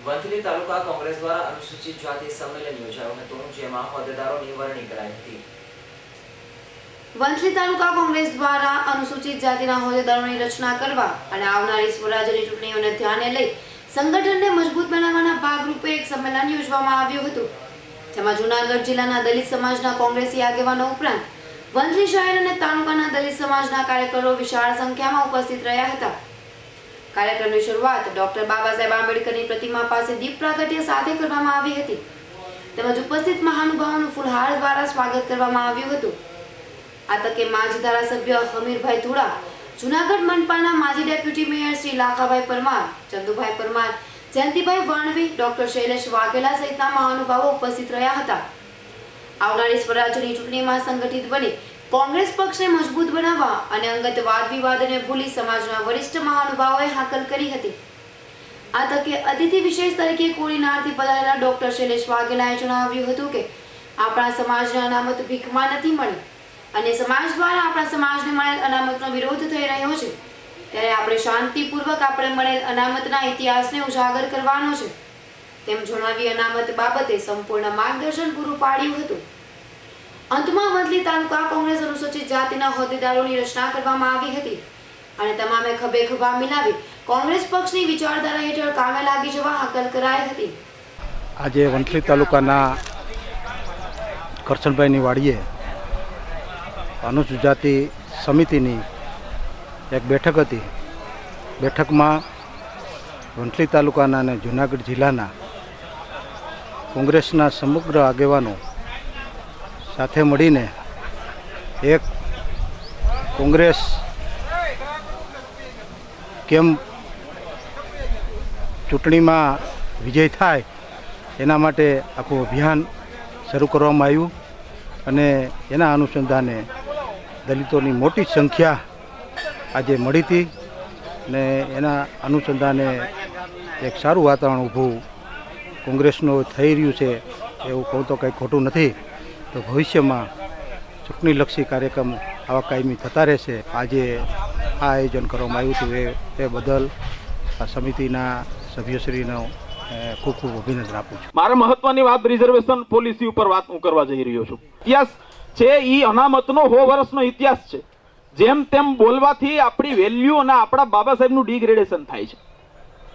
વંથલી તાલુકા કોંગ્રેસ દ્વારા અનુસૂચિત જાતિ સંમેલન યોજાયું હતું, જેમાં હોદ્દેદારોની વરણી કરાઈ હતી। વંથલી તાલુકા કોંગ્રેસ દ્વારા અનુસૂચિત જાતિના હોદ્દેદારોની રચના કરવા અને આવનારી સ્વરાજ્યની ચૂંટણીઓને ધ્યાને લઈ સંગઠનને મજબૂત બનાવવાના ભાગરૂપે એક સંમેલન યોજવામાં આવ્યું હતું, જેમાં જૂનાગઢ જિલ્લાના દલિત સમાજના કોંગ્રેસી આગેવાનો ઉપરાંત વંથલી શહેર અને તાલુકાના દલિત સમાજના કાર્યકરો વિશાળ સંખ્યામાં ઉપસ્થિત રહ્યા હતા। કાર્યક્રમની શરૂઆત ડોક્ટર બાબા સાહેબ આંબેડકરની પ્રતિમા પાસે દીપ પ્રાગટ્ય સાથે કરવામાં આવી હતી, તેમજ ઉપસ્થિત મહાનુભાવોનું ફૂલહાર દ્વારા સ્વાગત કરવામાં આવ્યું હતું। આ તકે માજી ધારાસભ્ય હમીરભાઈ ધુડા, જૂનાગઢ મનપાના માજી deputy mayor Shri Lakhabhai Parmar, Chandubhai Parmar, Jayantibhai Vanvi, doctor Shailesh Vaghela સહિતના મહાનુભાવો ઉપસ્થિત રહ્યા હતા। આવનારી સ્વરાજ્યની ચૂંટણીમાં સંગઠિત બની કોંગ્રેસ પક્ષને મજબૂત બનાવવા અને અંગત વાદ વિવાદને ભૂલી સમાજના વરિષ્ઠ મહાનુભાવોએ હાકલ કરી હતી। આ તકે અતિથિ વિશેષ તરીકે કોડીનારથી પધારેલા ડોક્ટર શૈલેષ વાઘેલાએ જણાવ્યું હતું કે આપણા સમાજને અનામત ભીખમાં નથી મળી અને સમાજ દ્વારા આપણા સમાજને મળેલ અનામતનો વિરોધ થઈ રહ્યો છે, ત્યારે આપણે શાંતિપૂર્વક આપણે મળેલ અનામતના ઇતિહાસને ઉજાગર કરવાનો છે તેમ જણાવી અનામત બાબતે સંપૂર્ણ માર્ગદર્શન પૂરું પાડ્યું હતું। અંતમાં વંથલી તાલુકા કોંગ્રેસ અનુસૂચિત જાતિના હોદ્દેદારોની રચના કરવામાં આવી હતી અને તમામે ખભે ખભા મિલાવી કોંગ્રેસ પક્ષની વિચારધારા હેઠળ કામે લાગી જવા હાકલ કરાઈ હતી। આજે વંથલી તાલુકાના કરશનભાઈની વાડીએ અનુસૂચિત જાતિ સમિતિની એક બેઠક હતી। બેઠકમાં વંથલી તાલુકાના અને જૂનાગઢ જિલ્લાના કોંગ્રેસના સમગ્ર આગેવાનો સાથે મળીને એક કોંગ્રેસ કેમ ચૂંટણીમાં વિજય થાય એના માટે આખું અભિયાન શરૂ કરવામાં આવ્યું અને એના અનુસંધાને દલિતોની મોટી સંખ્યા આજે મળી હતી ને એના અનુસંધાને એક સારું વાતાવરણ ઊભું કોંગ્રેસનું થઈ રહ્યું છે એવું કહું તો કંઈ ખોટું નથી। તો ભવિષ્યમાં ચૂંટણીલક્ષી કાર્યક્રમ આવા કાયમી થતા રહેશે। આજે આ આયોજન કરવામાં આવ્યું હતું એ બદલ આ સમિતિના સભ્યશ્રીનો ખૂબ ખૂબ અભિનંદન આપું છું। મારે મહત્વની વાત રિઝર્વેશન પોલિસી ઉપર વાત હું કરવા જઈ રહ્યો છું। ઇતિહાસ છે એ અનામતનો 100 વર્ષનો ઇતિહાસ છે। જેમ તેમ બોલવાથી આપણી વેલ્યુ અને આપણા બાબા સાહેબનું ડિગ્રેડેશન થાય છે।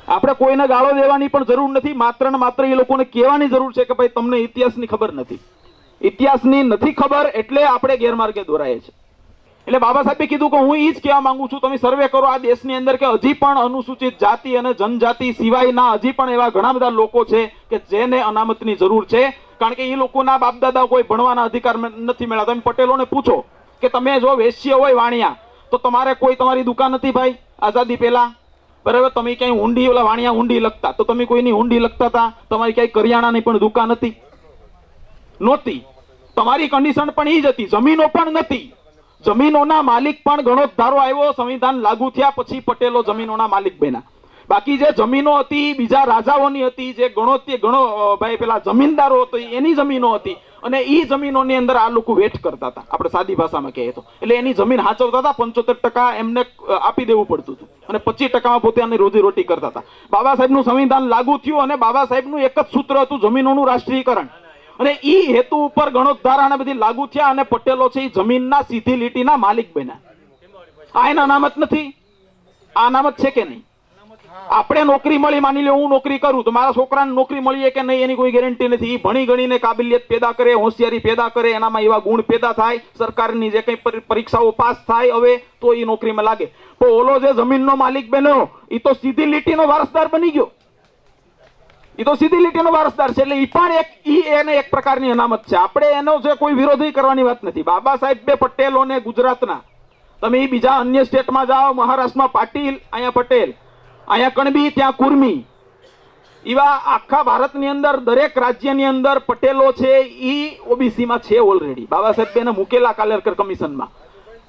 આપણે કોઈને ગાળો દેવાની પણ જરૂર નથી, માત્ર ને માત્ર એ લોકોને કહેવાની જરૂર છે કે ભાઈ તમને ઇતિહાસની ખબર નથી। ઇતિહાસની નથી ખબર એટલે આપણે ગેરમાર્ગે દોરાય છે। એટલે બાબા સાહેબે કીધું કે હું એ જ કહેવા માંગુ છું, તમે સર્વે કરો આ દેશની અંદર કે હજી પણ અનુસૂચિત જાતિ અને જનજાતિ સિવાયના હજી પણ એવા ઘણા બધા લોકો છે કે જેને અનામતની જરૂર છે, કારણ કે એ લોકોના બાપદાદા કોઈ ભણવાના અધિકાર નથી મળ્યા। તમે પટેલોને પૂછો કે તમે જો વેશ્ય હોય વાણિયા તો તમારે કોઈ તમારી દુકાન હતી ભાઈ આઝાદી પહેલા, બરાબર? તમે ક્યાંય હુંડી ઓલા વાણિયા હુંડી લખતા તો તમે કોઈની હુંડી લખતા હતા? તમારી ક્યાંય કરિયાણાની પણ દુકાન હતી? નહોતી। તમારી કન્ડિશન પણ એ જ હતી, જમીનો પણ નથી। જમીનોના માલિક પણ ઘણો ધારો આવ્યો, સંવિધાન લાગુ થયા પછી પટેલો જમીનોના માલિક બન્યા। બાકી જે જમીનો હતી બીજા રાજાઓની હતી, જે ઘણો ભાઈ પેલા જમીનદારો હતો એની જમીનો હતી અને એ જમીનોની અંદર આ લોકો વેઠ કરતા હતા, આપણે સાદી ભાષામાં કહીએ તો। એટલે એની જમીન હાચવતા હતા, 75% એમને આપી દેવું પડતું હતું અને 25%માં પોતાની રોજીરોટી કરતા હતા। બાબા સાહેબનું સંવિધાન લાગુ થયું અને બાબા સાહેબનું એક જ સૂત્ર હતું, જમીનોનું રાષ્ટ્રીયકરણ, અને ઈ હેતુ ઉપર ગણોદ્ધારા બધી લાગુ થયા અને પટેલો છે એ જમીનના સીધી લીટીના માલિક બન્યા। આ એના અનામત નથી? આ અનામત છે કે નહીં? આપણે નોકરી મળી, માની લો હું નોકરી કરું તો મારા છોકરાને નોકરી મળી કે નહીં એની કોઈ ગેરંટી નથી। એ ભણી ગણીને કાબિલિયત પેદા કરે, હોશિયારી પેદા કરે, એનામાં એવા ગુણ પેદા થાય, સરકારની જે કંઈ પરીક્ષાઓ પાસ થાય હવે તો એ નોકરીમાં લાગે। તો ઓલો જે જમીનનો માલિક બન્યો એ તો સીધી લીટીનો વારસદાર બની ગયો, એ તો સીધી લીટીનો વારસદાર છે। એટલે એ પણ એને એક પ્રકારની અનામત છે। આપણે એનો જે કોઈ વિરોધી કરવાની વાત નથી। બાબા સાહેબ બે પટેલોને ગુજરાતના, તમે બીજા અન્ય સ્ટેટમાં જાઓ, મહારાષ્ટ્રમાં પાટીલ, અહીંયા પટેલ, અહીંયા કણબી, ત્યાં કુર્મી, એવા આખા ભારતની અંદર દરેક રાજ્યની અંદર પટેલો છે એ ઓબીસીમાં છે ઓલરેડી। બાબા સાહેબ એને મૂકેલા કાલેરકર કમિશનમાં,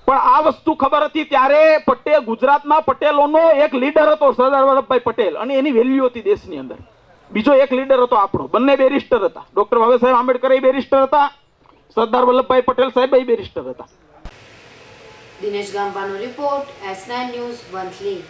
પણ આ વસ્તુ ખબર હતી ત્યારે ગુજરાતના પટેલોનો એક લીડર હતો સરદાર વલ્લભભાઈ પટેલ, અને એની વેલ્યુ હતી દેશની અંદર। બીજો એક લીડર હતો આપણો, બંને બેરિસ્ટર હતા। ડોક્ટર બાબા સાહેબ આંબેડકર બેરિસ્ટર હતા, સરદાર વલ્લભભાઈ પટેલ સાહેબ બેરિસ્ટર હતા। દિનેશ ગામવાનો રિપોર્ટ, S9 ન્યૂઝ, વંથલી।